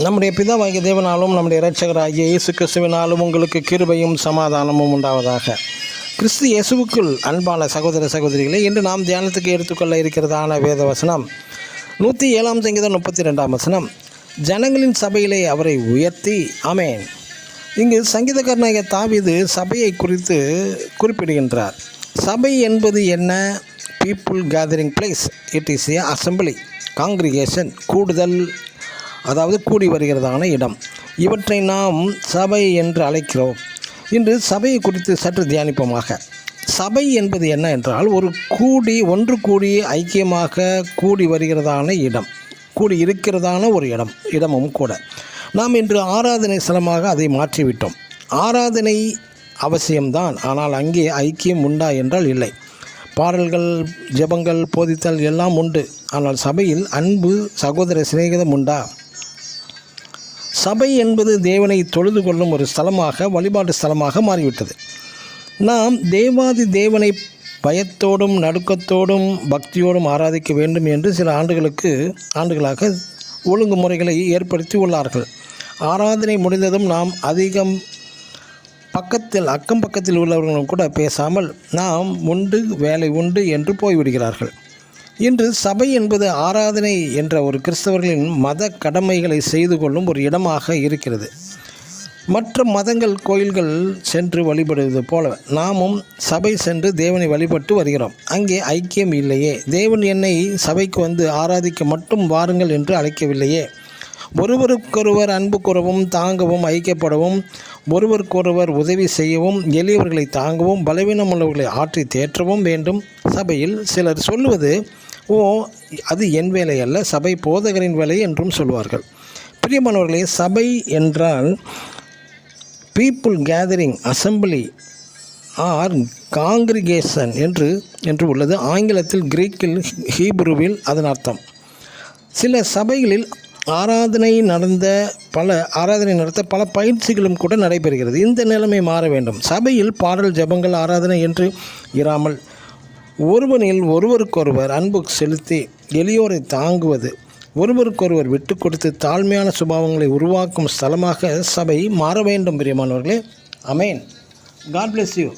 நம்முடைய பிதாவாகிய தேவனாலும் நம்முடைய இரட்சகராகிய இயேசு கிறிஸ்துவினாலும் உங்களுக்கு கிருபையும் சமாதானமும் உண்டாவதாக. கிறிஸ்து இயேசுவுக்குள் அன்பான சகோதர சகோதரிகளே, இன்று நாம் தியானத்துக்கு எடுத்துக்கொள்ள இருக்கிறதான வேத வசனம் 107 சங்கீதம் 32 வசனம். ஜனங்களின் சபையிலே அவரை உயர்த்தி. ஆமென். இங்கு சங்கீதக்காரனாகிய தாவீது சபையை குறித்து குறிப்பிடுகின்றார். சபை என்பது என்ன? People gathering place. It is a assembly, congregation, கூடுதல், அதாவது கூடி வருகிறதான இடம். இவற்றை நாம் சபை என்று அழைக்கிறோம். இன்று சபையை குறித்து சற்று தியானிப்போமாக. சபை என்பது என்ன என்றால், ஒன்று கூடி ஐக்கியமாக கூடி வருகிறதான இடம், கூடி இருக்கிறதான ஒரு இடமும் கூட. நாம் இன்று ஆராதனை ஸ்தலமாக அதை மாற்றிவிட்டோம். ஆராதனை அவசியம்தான், ஆனால் அங்கே ஐக்கியம் உண்டா என்றால் இல்லை. பாடல்கள், ஜெபங்கள், போதித்தல் எல்லாம் உண்டு, ஆனால் சபையில் அன்பு, சகோதர சிநேகிதம் உண்டா? சபை என்பது தேவனை தொழுது கொள்ளும் ஒரு ஸ்தலமாக, வழிபாட்டு ஸ்தலமாக மாறிவிட்டது. நாம் தேவாதி தேவனை பயத்தோடும் நடுக்கத்தோடும் பக்தியோடும் ஆராதிக்க வேண்டும் என்று சில ஆண்டுகளாக ஒழுங்குமுறைகளை ஏற்படுத்தி உள்ளார்கள். ஆராதனை முடிந்ததும் நாம் அக்கம் பக்கத்தில் உள்ளவர்களும் கூட பேசாமல் நாம் உண்டு வேலை உண்டு என்று போய்விடுகிறார்கள். இன்று சபை என்பது ஆராதனை என்ற ஒரு கிறிஸ்தவர்களின் மத கடமைகளை செய்து கொள்ளும் ஒரு இடமாக இருக்கிறது. மற்ற மதங்கள் கோயில்கள் சென்று வழிபடுவது போல நாமும் சபை சென்று தேவனை வழிபட்டு வருகிறோம். அங்கே ஐக்கியம் இல்லையே. தேவன் என்னை சபைக்கு வந்து ஆராதிக்க மட்டும் வாருங்கள் என்று அழைக்கவில்லையே. ஒருவருக்கொருவர் அன்பு கூறவும், தாங்கவும், ஐக்கியப்படவும், ஒருவருக்கொருவர் உதவி செய்யவும், எளியவர்களை தாங்கவும், பலவீனமுள்ளவர்களை ஆற்றி தேற்றவும் வேண்டும். சபையில் சிலர் சொல்லுவது, அது என் வேலை அல்ல, சபை போதகரின் வேலை என்றும் சொல்வார்கள். பிரியமானவர்களே, சபை என்றால் people gathering assembly or congregation என்று உள்ளது. ஆங்கிலத்தில், கிரீக்கில், ஹீப்ருவில் அதன் அர்த்தம். சில சபைகளில் ஆராதனை நடத்த பல பயிற்சிகளும் கூட நடைபெறுகிறது. இந்த நிலைமை மாற வேண்டும். சபையில் பாடல், ஜெபங்கள், ஆராதனை என்று இராமல் ஒருவனில் ஒருவருக்கொருவர் அன்பு செலுத்தி எளியோரை தாங்குவது, ஒருவருக்கொருவர் விட்டு கொடுத்து தாழ்மையான சுபாவங்களை உருவாக்கும் ஸ்தலமாக சபை மாற வேண்டும். பிரியமானவர்களே, ஆமென். God bless you.